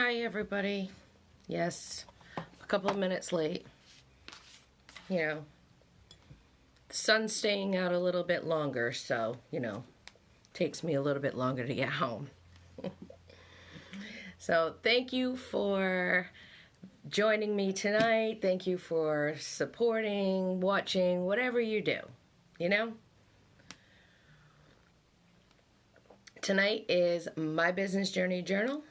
Hi everybody. Yes, a couple of minutes late. You know, the sun's staying out a little bit longer, so, takes me a little bit longer to get home. So thank you for joining me tonight. Thank you for supporting, watching, whatever you do, Tonight is my business journey journal,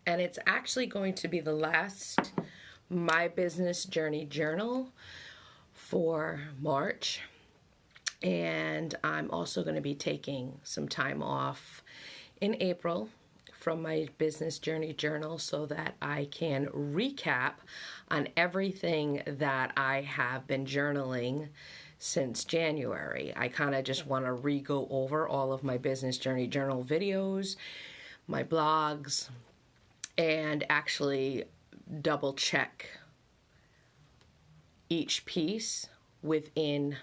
and it's actually going to be the last my business journey journal for March. And I'm also going to be taking some time off in April from my business journey journal so that I can recap on everything that I have been journaling since January. I kind of just want to re-go over all of my business journey journal videos, my blogs, and actually double check each piece within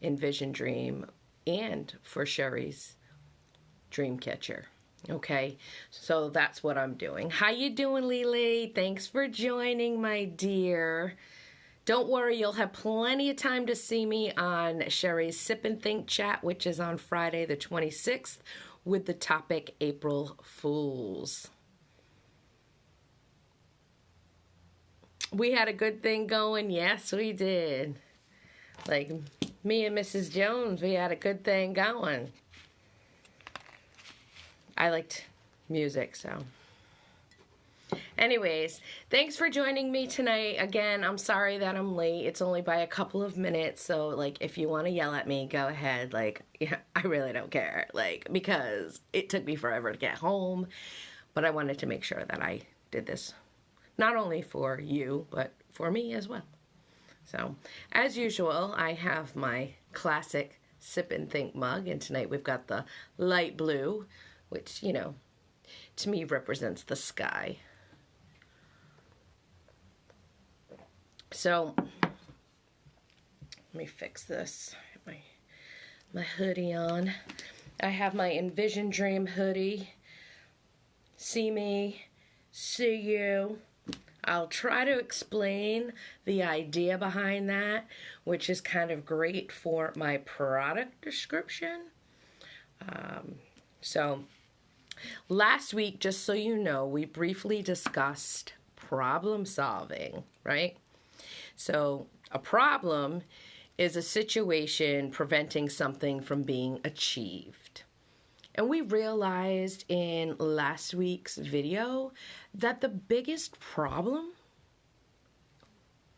Envision Dream and for Sheri's Dream Catcher. Okay, so that's what I'm doing. How you doing, Lily? Thanks for joining, my dear. Don't worry, you'll have plenty of time to see me on Sheri's Sip and Think chat, which is on Friday the 26th, with the topic April Fools. We had a good thing going. Yes, we did. Like me and Mrs. Jones, we had a good thing going. I liked music, so. Anyways, thanks for joining me tonight. Again, I'm sorry that I'm late. It's only by a couple of minutes, so, if you want to yell at me, go ahead. I really don't care, because it took me forever to get home, but I wanted to make sure that I did this, not only for you, but for me as well. So, as usual, I have my classic Sip and Think mug, and tonight we've got the light blue, which, to me represents the sky. So, let me fix this. My hoodie on. I have my Envision Dream hoodie. See me, see you. I'll try to explain the idea behind that, which is kind of great for my product description. So, last week, just so you know, we briefly discussed problem solving, right? So, a problem is a situation preventing something from being achieved. And we realized in last week's video that the biggest problem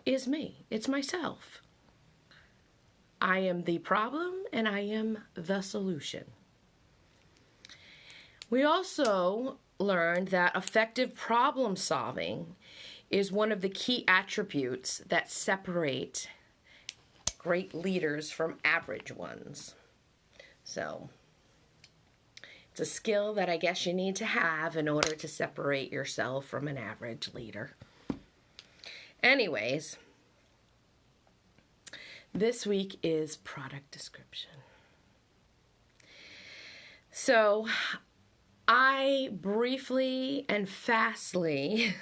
is me. It's myself. I am the problem and I am the solution. We also learned that effective problem solving is one of the key attributes that separate great leaders from average ones. So, it's a skill that I guess you need to have in order to separate yourself from an average leader. Anyways, this week is product description. So, I briefly and fastly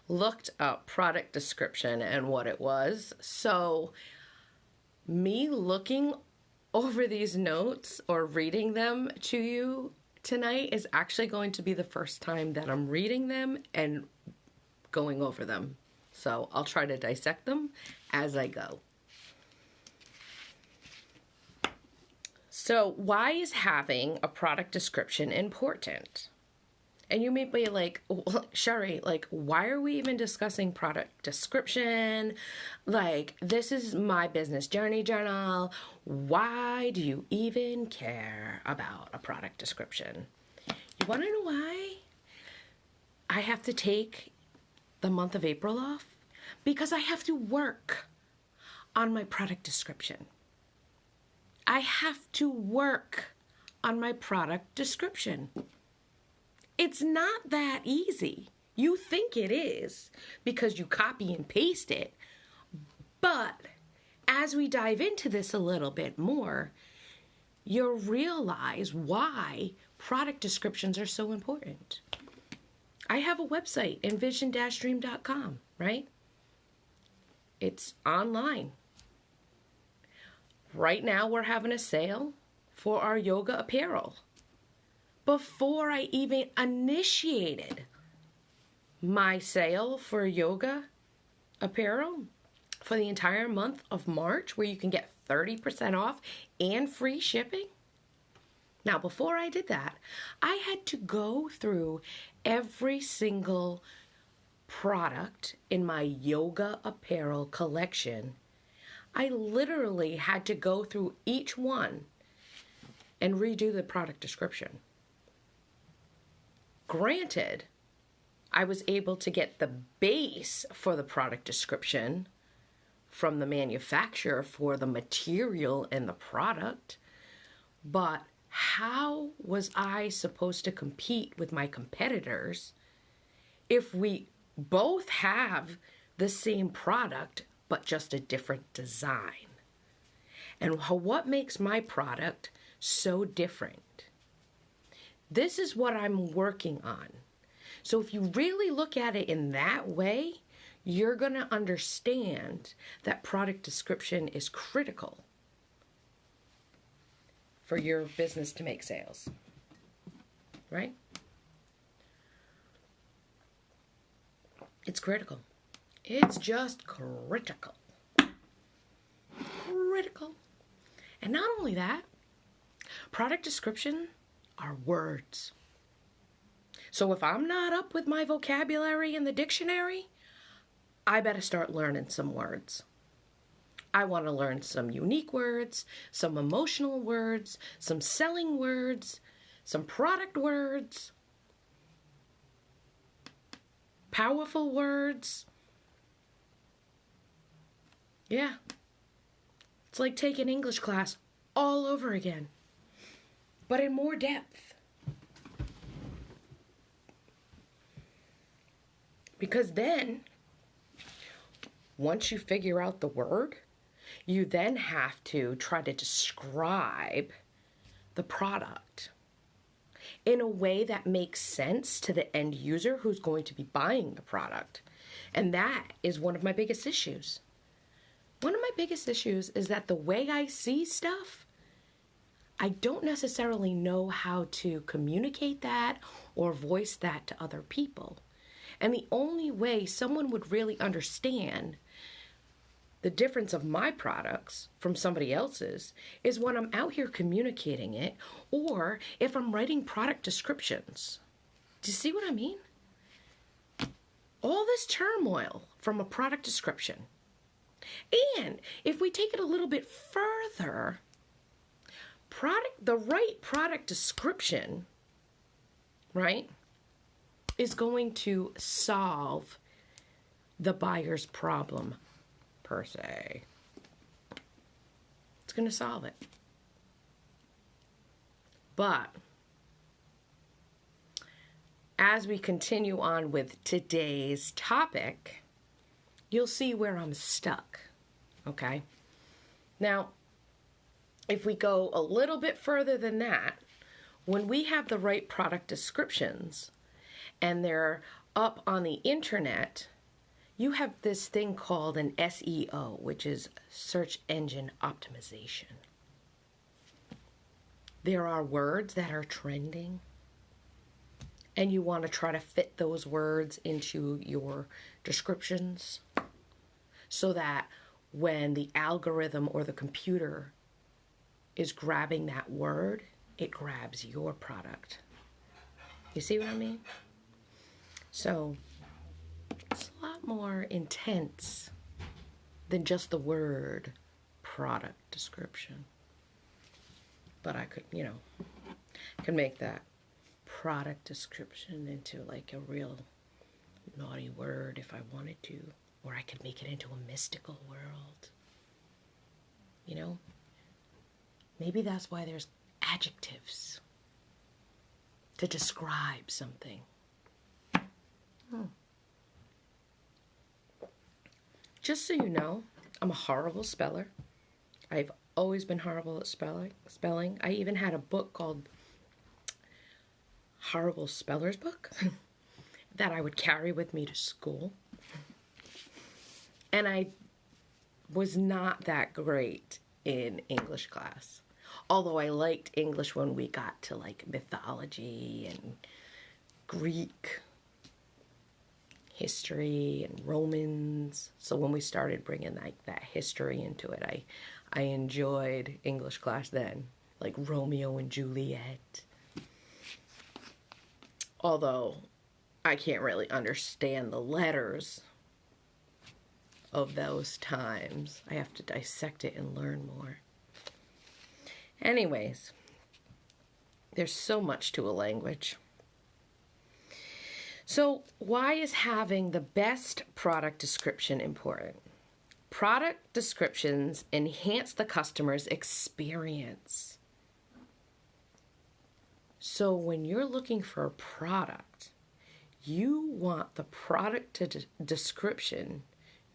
looked up product description and what it was. So, me looking over these notes or reading them to you tonight is actually going to be the first time that I'm reading them and going over them. So I'll try to dissect them as I go. So why is having a product description important? And you may be like, well, Sheri, why are we even discussing product description? This is my business journey journal. Why do you even care about a product description? You want to know why? I have to take the month of April off because I have to work on my product description. I have to work on my product description. It's not that easy. You think it is because you copy and paste it. But as we dive into this a little bit more, you'll realize why product descriptions are so important. I have a website, envision-dream.com, right? It's online. Right now we're having a sale for our yoga apparel. Before I even initiated my sale for yoga apparel for the entire month of March, where you can get 30% off and free shipping. Now, before I did that, I had to go through every single product in my yoga apparel collection. I literally had to go through each one and redo the product description. Granted, I was able to get the base for the product description from the manufacturer for the material and the product, but how was I supposed to compete with my competitors if we both have the same product but just a different design? And what makes my product so different? This is what I'm working on. So if you really look at it in that way, you're going to understand that product description is critical for your business to make sales, right? It's critical. It's just critical. Critical. And not only that, product description are words. So if I'm not up with my vocabulary in the dictionary, I better start learning some words. I want to learn some unique words, some emotional words, some selling words, some product words, powerful words. Yeah. It's like taking English class all over again, but in more depth. Because then, once you figure out the word, you then have to try to describe the product in a way that makes sense to the end user who's going to be buying the product. And that is one of my biggest issues. One of my biggest issues is that the way I see stuff, I don't necessarily know how to communicate that or voice that to other people. And the only way someone would really understand the difference of my products from somebody else's is when I'm out here communicating it, or if I'm writing product descriptions. Do you see what I mean? All this turmoil from a product description. And if we take it a little bit further, the right product description, right, is going to solve the buyer's problem, per se. It's going to solve it. But as we continue on with today's topic, you'll see where I'm stuck, okay? Now, if we go a little bit further than that, when we have the right product descriptions and they're up on the internet, you have this thing called an SEO, which is search engine optimization. There are words that are trending, and you want to try to fit those words into your descriptions so that when the algorithm or the computer is grabbing that word, it grabs your product. You see what I mean? So it's a lot more intense than just the word product description. But I could, could make that product description into like a real naughty word if I wanted to. Or I could make it into a mystical world. Maybe that's why there's adjectives to describe something. Just so you know, I'm a horrible speller. I've always been horrible at spelling. I even had a book called Horrible Speller's Book that I would carry with me to school. And I was not that great in English class. Although I liked English when we got to like mythology and Greek history and Romans. So when we started bringing like that history into it, I enjoyed English class then, like Romeo and Juliet. Although I can't really understand the letters of those times. I have to dissect it and learn more. Anyways, there's so much to a language. So why is having the best product description important? Product descriptions enhance the customer's experience. So when you're looking for a product, you want the product description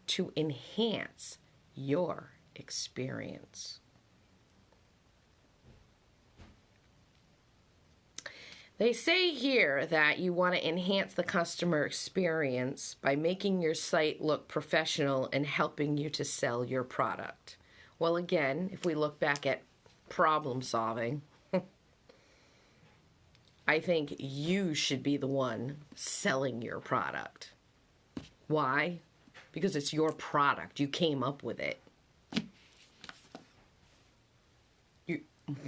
to enhance your experience. They say here that you want to enhance the customer experience by making your site look professional and helping you to sell your product. Well, again, if we look back at problem solving, I think you should be the one selling your product. Why? Because it's your product. You came up with it.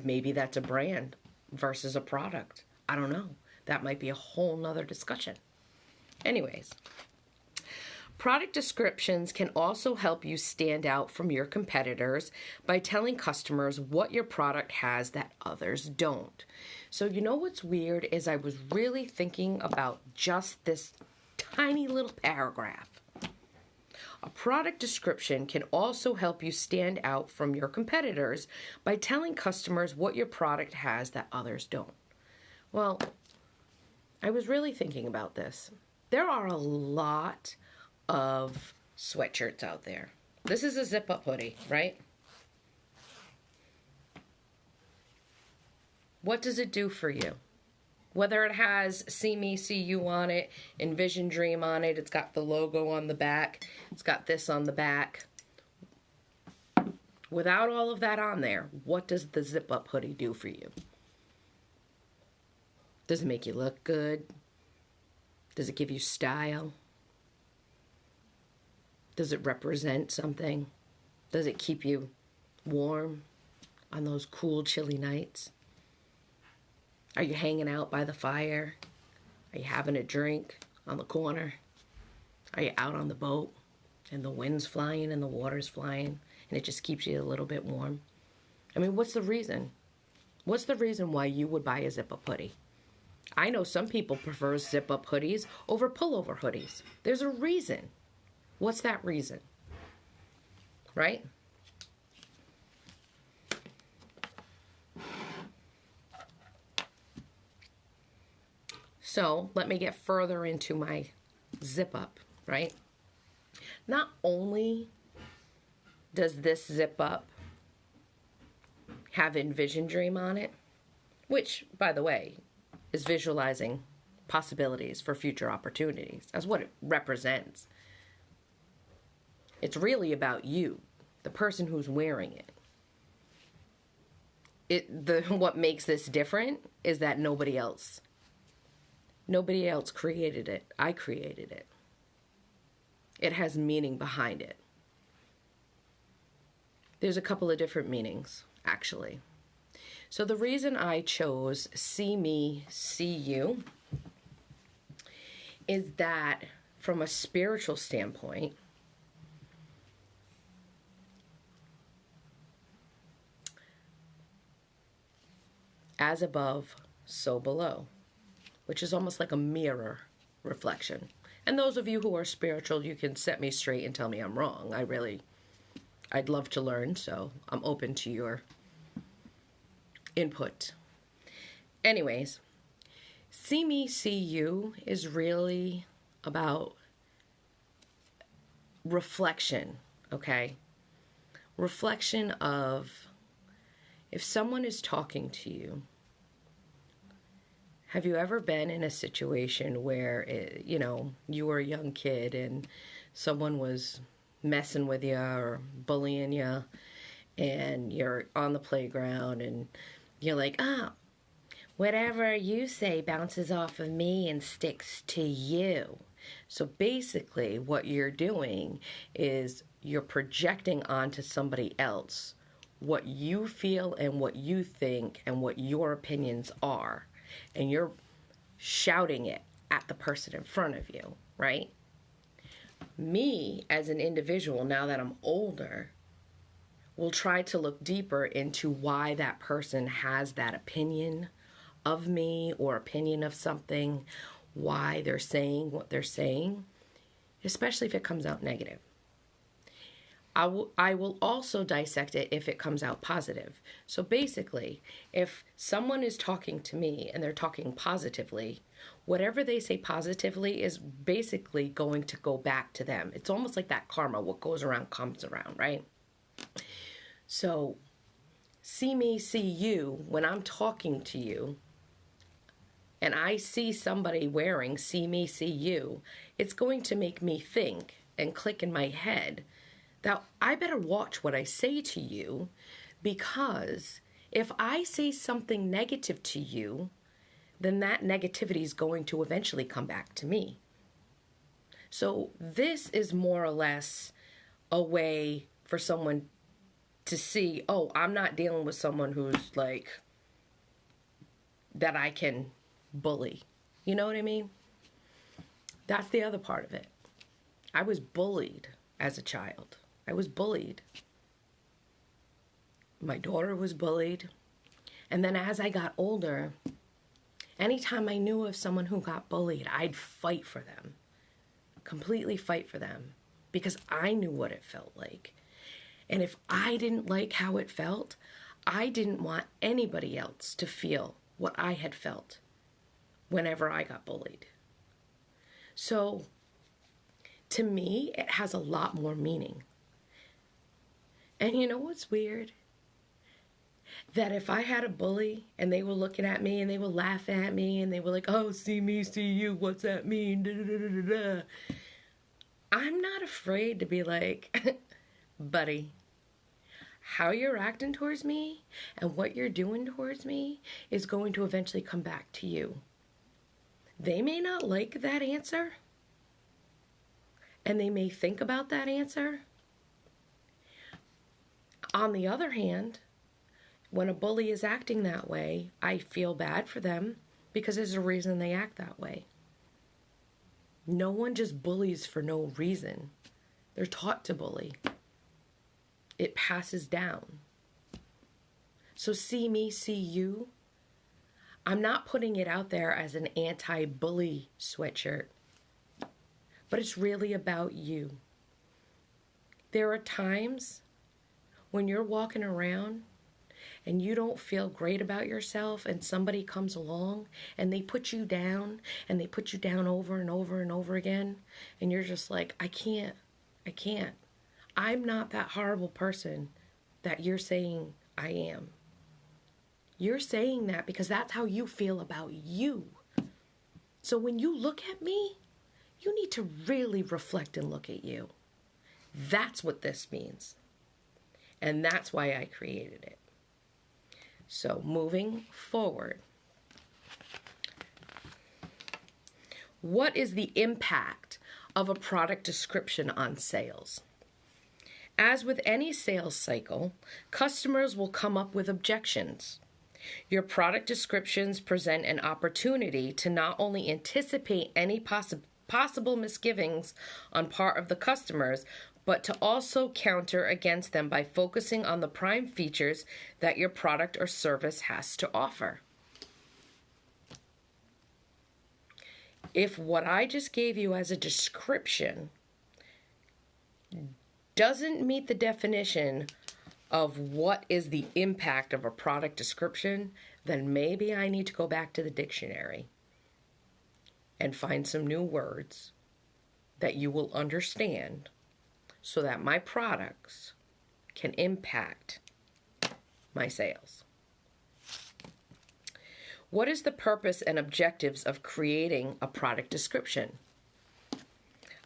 Maybe that's a brand versus a product. I don't know. That might be a whole nother discussion. Anyways, product descriptions can also help you stand out from your competitors by telling customers what your product has that others don't. So you know what's weird is I was really thinking about just this tiny little paragraph. A product description can also help you stand out from your competitors by telling customers what your product has that others don't. Well, I was really thinking about this. There are a lot of sweatshirts out there. This is a zip-up hoodie, right? What does it do for you? Whether it has See Me, See You on it, Envision Dream on it, it's got the logo on the back, it's got this on the back. Without all of that on there, what does the zip-up hoodie do for you? Does it make you look good? Does it give you style? Does it represent something? Does it keep you warm on those cool, chilly nights? Are you hanging out by the fire? Are you having a drink on the corner? Are you out on the boat and the wind's flying and the water's flying and it just keeps you a little bit warm? I mean, what's the reason? What's the reason why you would buy a zip-up hoodie? I know some people prefer zip-up hoodies over pullover hoodies. There's a reason. What's that reason? Right? So let me get further into my zip-up, right? Not only does this zip-up have Envision Dream on it, which, by the way, is visualizing possibilities for future opportunities. That's what it represents. It's really about you, the person who's wearing it. What makes this different is that nobody else created it. I created it. It has meaning behind it. There's a couple of different meanings, actually. So the reason I chose See Me, See You is that from a spiritual standpoint, as above, so below, which is almost like a mirror reflection. And those of you who are spiritual, you can set me straight and tell me I'm wrong. I'd love to learn, so I'm open to your input. Anyways, See Me, See You is really about reflection, okay? Reflection of if someone is talking to you Have you ever been in a situation where, you were a young kid and someone was messing with you or bullying you, and you're on the playground and you're like, oh, whatever you say bounces off of me and sticks to you. So basically what you're doing is you're projecting onto somebody else what you feel and what you think and what your opinions are. And you're shouting it at the person in front of you, right? Me, as an individual, now that I'm older, will try to look deeper into why that person has that opinion of me or opinion of something, why they're saying what they're saying, especially if it comes out negative. I will also dissect it if it comes out positive. So basically, if someone is talking to me and they're talking positively, whatever they say positively is basically going to go back to them. It's almost like that karma, what goes around comes around, right? So see me, see you, when I'm talking to you, and I see somebody wearing see me, see you, it's going to make me think and click in my head that I better watch what I say to you, because if I say something negative to you, then that negativity is going to eventually come back to me. So this is more or less a way for someone to see, oh, I'm not dealing with someone who's like, that I can bully. You know what I mean? That's the other part of it. I was bullied as a child. I was bullied. My daughter was bullied. And then as I got older, anytime I knew of someone who got bullied, I'd fight for them. Completely fight for them. Because I knew what it felt like. And if I didn't like how it felt, I didn't want anybody else to feel what I had felt whenever I got bullied. So, to me, it has a lot more meaning. And you know what's weird? That if I had a bully and they were looking at me and they were laughing at me and they were like, oh, see me, see you, what's that mean? Da, da, da, da, da. I'm not afraid to be like, buddy, how you're acting towards me and what you're doing towards me is going to eventually come back to you. They may not like that answer, and they may think about that answer. On the other hand, when a bully is acting that way, I feel bad for them because there's a reason they act that way. No one just bullies for no reason. They're taught to bully. It passes down. So see me, see you. I'm not putting it out there as an anti-bully sweatshirt, but it's really about you. There are times when you're walking around and you don't feel great about yourself and somebody comes along and they put you down and they put you down over and over and over again, and you're just like, I can't. I'm not that horrible person that you're saying I am. You're saying that because that's how you feel about you. So when you look at me, you need to really reflect and look at you. That's what this means. And that's why I created it. So moving forward, what is the impact of a product description on sales? As with any sales cycle, customers will come up with objections. Your product descriptions present an opportunity to not only anticipate any possible misgivings on part of the customers, but to also counter against them by focusing on the prime features that your product or service has to offer. If what I just gave you as a description doesn't meet the definition of what is the impact of a product description, then maybe I need to go back to the dictionary and find some new words that you will understand so that my products can impact my sales. What is the purpose and objectives of creating a product description?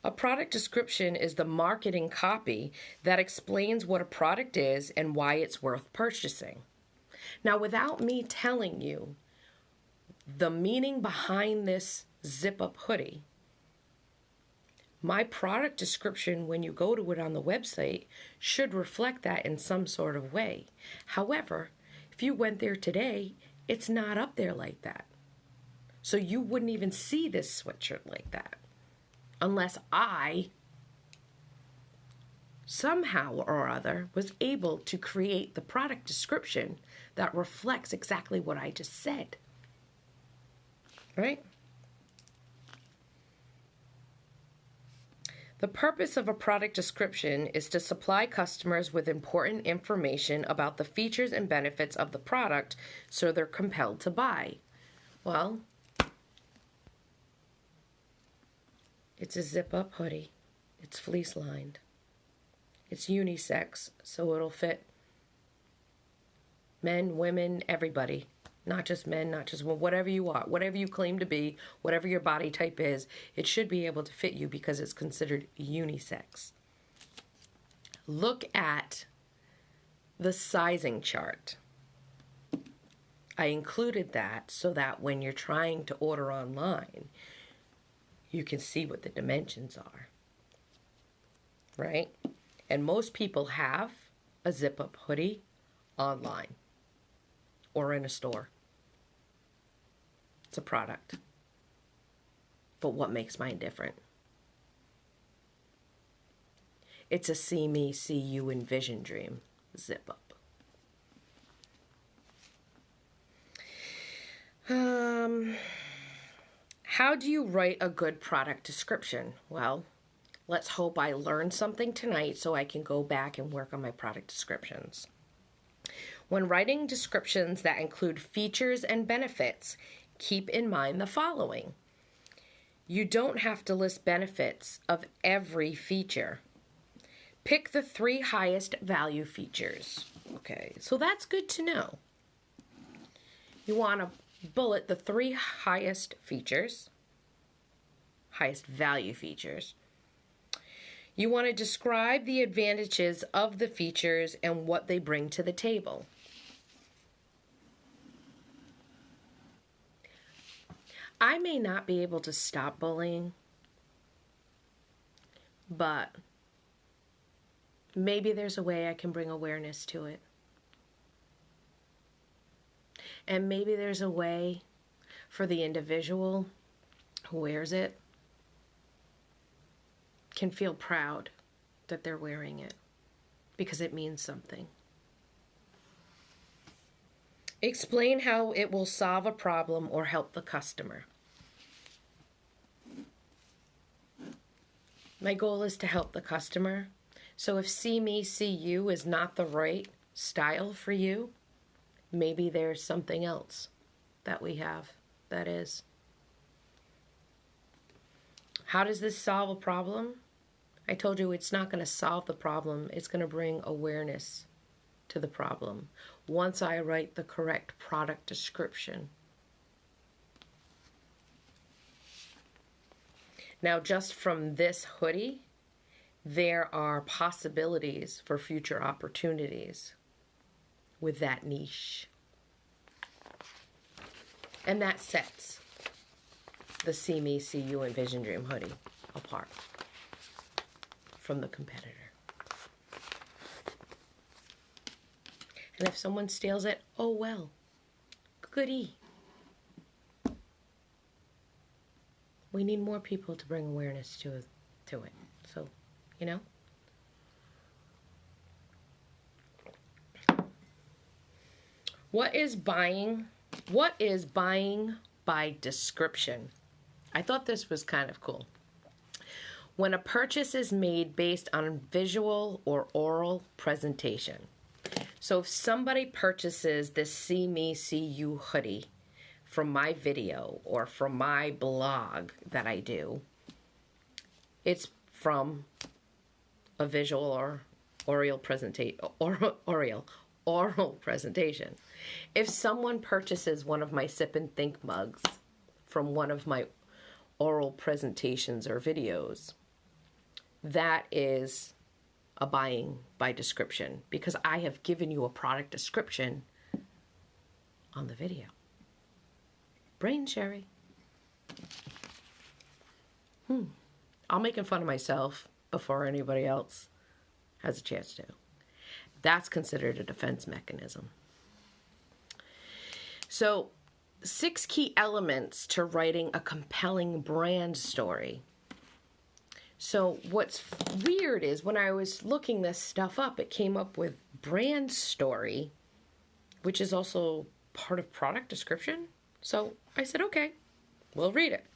A product description is the marketing copy that explains what a product is and why it's worth purchasing. Now, without me telling you the meaning behind this zip-up hoodie, my product description, when you go to it on the website, should reflect that in some sort of way. However, if you went there today, it's not up there like that. So you wouldn't even see this sweatshirt like that unless I somehow or other was able to create the product description that reflects exactly what I just said. Right? The purpose of a product description is to supply customers with important information about the features and benefits of the product so they're compelled to buy. Well, it's a zip-up hoodie. It's fleece lined. It's unisex, so it'll fit men, women, everybody. Not just men, not just women, whatever you are, whatever you claim to be, whatever your body type is, it should be able to fit you because it's considered unisex. Look at the sizing chart. I included that so that when you're trying to order online, you can see what the dimensions are, right? And most people have a zip-up hoodie online or in a store. It's a product. But what makes mine different? It's a See Me, See You, Envision Dream zip-up. How do you write a good product description? Well, let's hope I learned something tonight so I can go back and work on my product descriptions. When writing descriptions that include features and benefits, keep in mind the following. You don't have to list benefits of every feature. Pick the 3 highest value features. Okay, so that's good to know. You want to bullet the 3 highest features, highest value features. You want to describe the advantages of the features and what they bring to the table. I may not be able to stop bullying, but maybe there's a way I can bring awareness to it. And maybe there's a way for the individual who wears it can feel proud that they're wearing it because it means something. Explain how it will solve a problem or help the customer. My goal is to help the customer. So if See Me, See You is not the right style for you, maybe there's something else that we have that is. How does this solve a problem? I told you it's not going to solve the problem. It's going to bring awareness to the problem once I write the correct product description. Now, just from this hoodie, there are possibilities for future opportunities with that niche. And that sets the See Me, See You, Envision Dream hoodie apart from the competitor. And if someone steals it, oh well, goody. We need more people to bring awareness to it. So, you know. What is buying by description? I thought this was kind of cool. When a purchase is made based on visual or oral presentation. So if somebody purchases this See Me, See You hoodie from my video or from my blog that I do, it's from a visual or oral oral presentation. If someone purchases one of my Sip and Think mugs from one of my oral presentations or videos, that is a buying by description, because I have given you a product description on the video. Brain, Sheri. I'm making fun of myself before anybody else has a chance to. That's considered a defense mechanism. So, 6 key elements to writing a compelling brand story. So what's weird is when I was looking this stuff up, it came up with brand story, which is also part of product description. So I said, okay, we'll read it.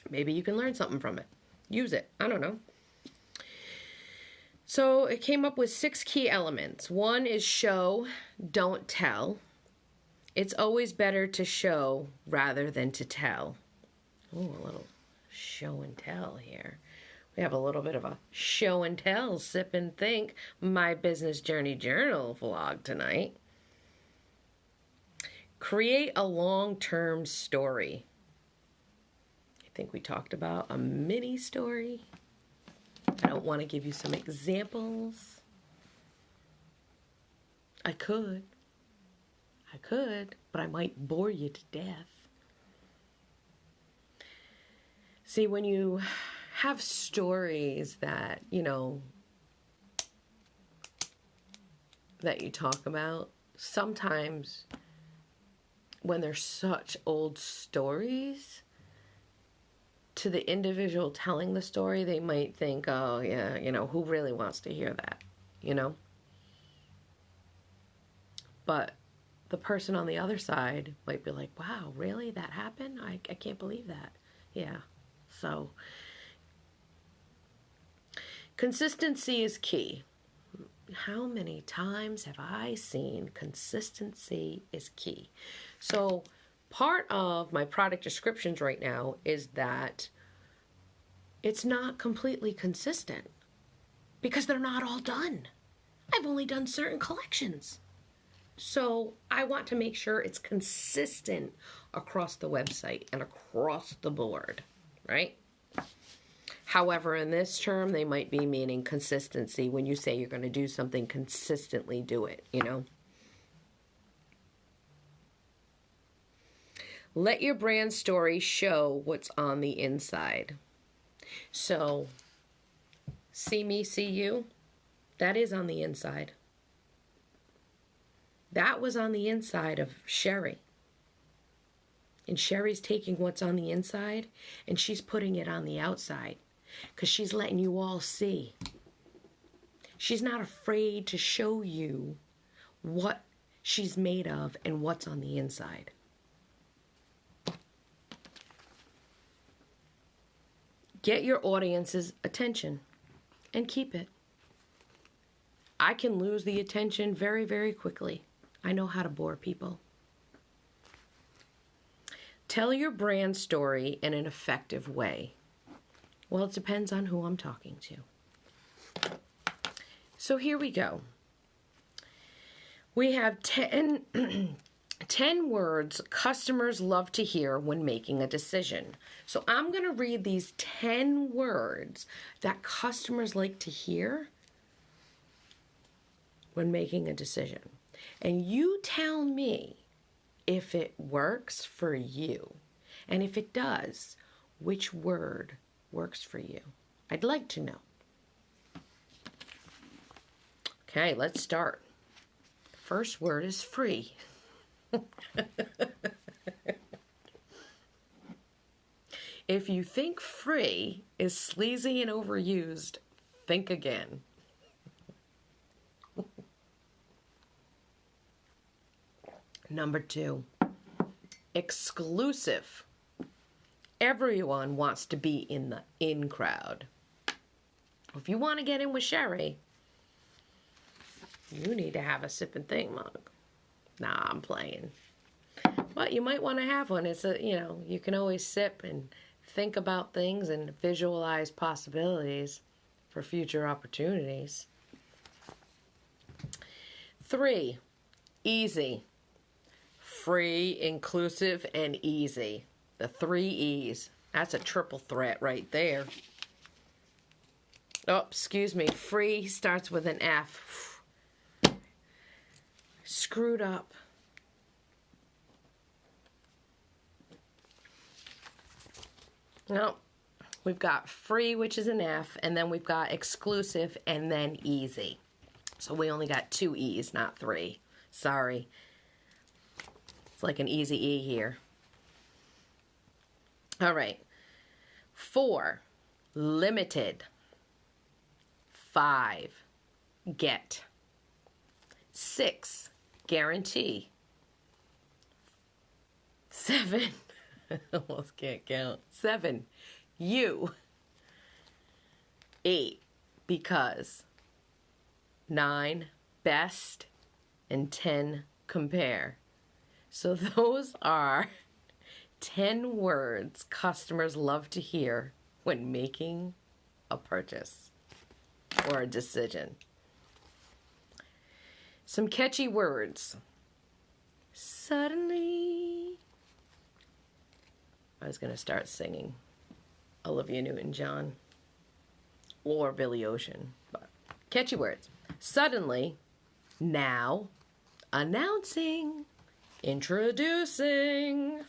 Maybe you can learn something from it. Use it. I don't know. So it came up with 6 key elements. 1 is show, don't tell. It's always better to show rather than to tell. Oh, a little show and tell here. We have a little bit of a show and tell, sip and think, my business journey journal vlog tonight. Create a long-term story. I think we talked about a mini story. I don't want to give you some examples. I could, but I might bore you to death. See, when you have stories that, that you talk about, sometimes when they're such old stories, to the individual telling the story, they might think, oh yeah, who really wants to hear that, But the person on the other side might be like, wow, really? That happened? I can't believe that. Yeah. So consistency is key. How many times have I seen consistency is key? So part of my product descriptions right now is that it's not completely consistent because they're not all done. I've only done certain collections. So I want to make sure it's consistent across the website and across the board, right? However, in this term, they might be meaning consistency. When you say you're going to do something, consistently do it, Let your brand story show what's on the inside. So, see me, see you, that is on the inside. That was on the inside of Sheri. And Sheri's taking what's on the inside and she's putting it on the outside because she's letting you all see. She's not afraid to show you what she's made of and what's on the inside. Get your audience's attention and keep it. I can lose the attention very, very quickly. I know how to bore people. Tell your brand story in an effective way. Well, it depends on who I'm talking to. So here we go. We have 10 words customers love to hear when making a decision. So I'm going to read these 10 words that customers like to hear when making a decision. And you tell me if it works for you. And if it does, which word works for you? I'd like to know. Okay, let's start. The first word is free. If you think free is sleazy and overused, think again. Number 2, exclusive. Everyone wants to be in the in crowd. If you want to get in with Sheri, you need to have a sip and think mug. Nah, I'm playing. But you might want to have one. It's you can always sip and think about things and visualize possibilities for future opportunities. 3, easy. Free, inclusive, and easy. The 3 E's. That's a triple threat right there. Oh, excuse me. Free starts with an F. Screwed up. No, we've got free, which is an F, and then we've got exclusive, and then easy. So we only got 2 E's, not 3. Sorry. It's like an easy E here. All right. 4, limited. 5, get. 6, guarantee. 7, almost can't count. 7, you. 8, because. 9, best. And 10, compare. So those are 10 words customers love to hear when making a purchase or a decision. Some catchy words. Suddenly. I was going to start singing Olivia Newton-John or Billy Ocean, but catchy words. Suddenly, now, announcing, introducing,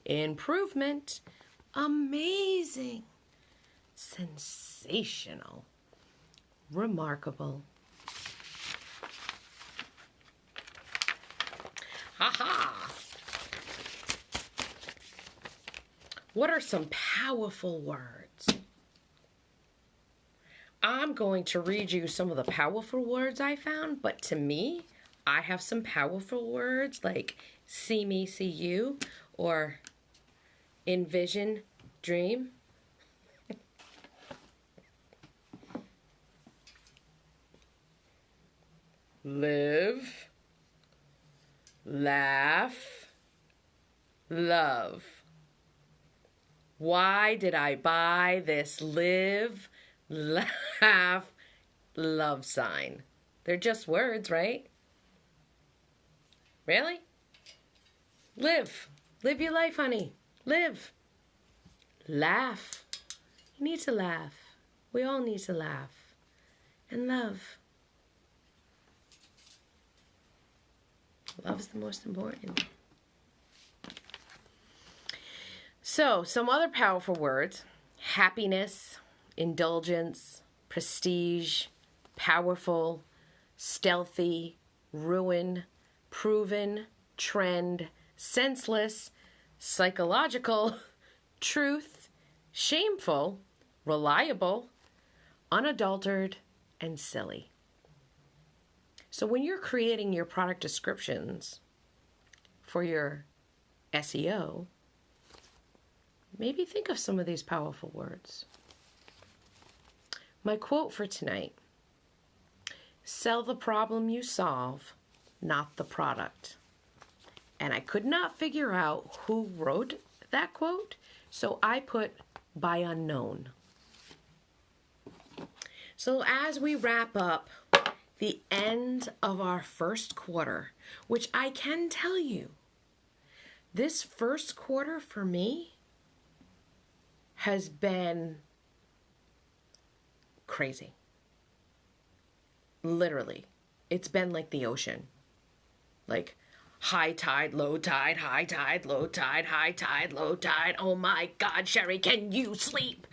improvement, amazing, sensational, remarkable. Ha-ha! What are some powerful words? I'm going to read you some of the powerful words I found, but to me, I have some powerful words like see me, see you, or envision dream. Live, laugh, love. Why did I buy this live, laugh, love sign? They're just words, right? Really? Live. Live your life, honey. Live. Laugh. You need to laugh. We all need to laugh. And love. Love is the most important. So, some other powerful words. Happiness, indulgence, prestige, powerful, stealthy, ruin, proven, trend, senseless, psychological, truth, shameful, reliable, unadulterated, and silly. So when you're creating your product descriptions for your SEO, maybe think of some of these powerful words. My quote for tonight: sell the problem you solve, not the product. And I could not figure out who wrote that quote, so I put by unknown. So as we wrap up the end of our first quarter, which I can tell you, this first quarter for me has been crazy. Literally. It's been like the ocean. Like high tide, low tide, high tide, low tide, high tide, low tide. Oh my God, Sheri, can you sleep?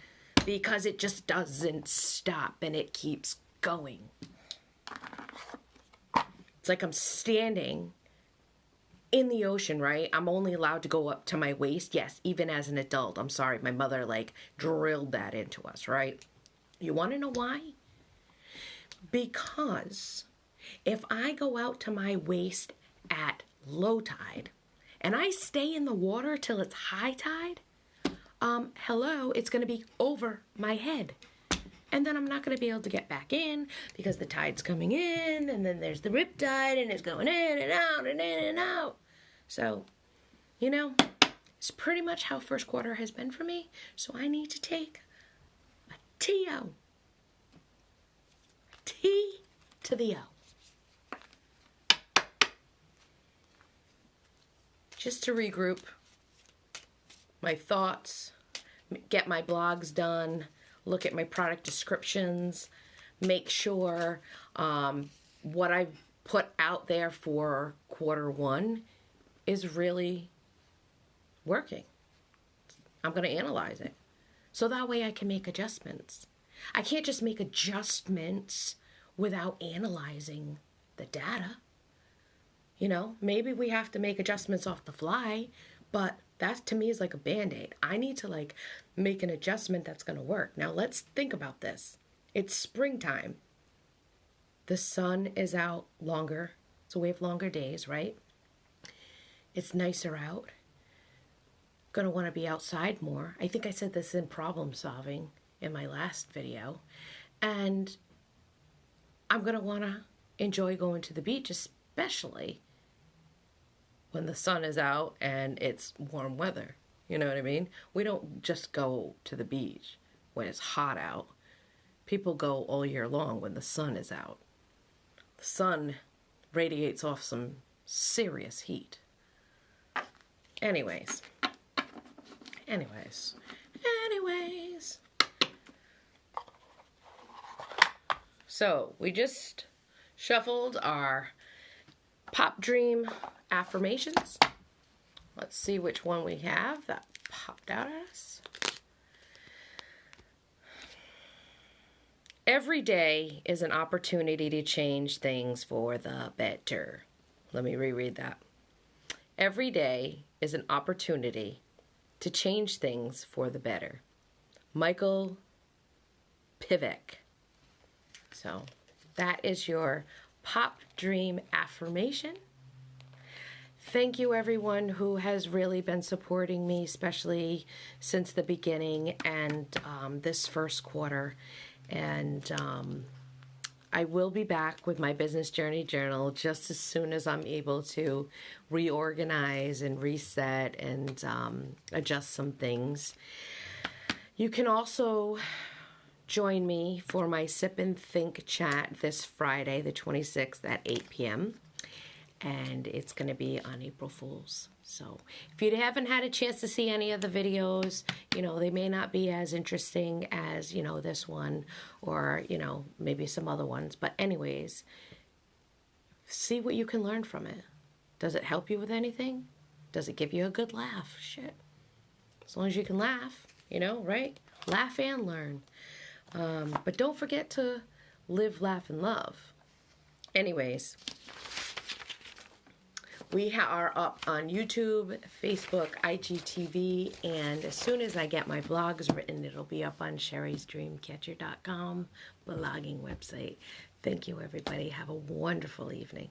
Because it just doesn't stop and it keeps going. It's like I'm standing in the ocean, right? I'm only allowed to go up to my waist. Yes, even as an adult. I'm sorry, my mother drilled that into us, right? You want to know why? Because if I go out to my waist at low tide and I stay in the water till it's high tide, hello, it's going to be over my head. And then I'm not going to be able to get back in because the tide's coming in, and then there's the rip tide, and it's going in and out and in and out. So, it's pretty much how first quarter has been for me. So I need to take a T-O. T to the O. just to regroup my thoughts, get my blogs done, look at my product descriptions, make sure what I've put out there for Q1 is really working. I'm going to analyze it. So that way I can make adjustments. I can't just make adjustments without analyzing the data. You know, maybe we have to make adjustments off the fly, but that to me is like a Band-Aid. I need to like make an adjustment that's going to work. Now let's think about this. It's springtime. The sun is out longer, so we have longer days, right? It's nicer out. Gonna want to be outside more. I think I said this in problem solving in my last video. And I'm gonna want to enjoy going to the beach, especially when the sun is out and it's warm weather. You know what I mean? We don't just go to the beach when it's hot out. People go all year long when the sun is out. The sun radiates off some serious heat. Anyways. So, we just shuffled our Pop Dream affirmations. Let's see which one we have that popped out at us. Every day is an opportunity to change things for the better. Let me reread that. Every day is an opportunity to change things for the better. Michael Pivek. So that is your Pop Dream affirmation. Thank you everyone who has really been supporting me, especially since the beginning and this first quarter. And I will be back with my Business Journey Journal just as soon as I'm able to reorganize and reset and adjust some things. You can also join me for my Sip and Think chat this Friday, the 26th at 8 p.m. And it's going to be on April Fool's. So if you haven't had a chance to see any of the videos, you know, they may not be as interesting as, you know, this one or, you know, maybe some other ones. But anyways, see what you can learn from it. Does it help you with anything? Does it give you a good laugh? Shit. As long as you can laugh, you know, right? Laugh and learn. But don't forget to live, laugh, and love. Anyways, we are up on YouTube, Facebook, IGTV, and as soon as I get my blogs written, it'll be up on SherisDreamCatcher.com blogging website. Thank you, everybody. Have a wonderful evening.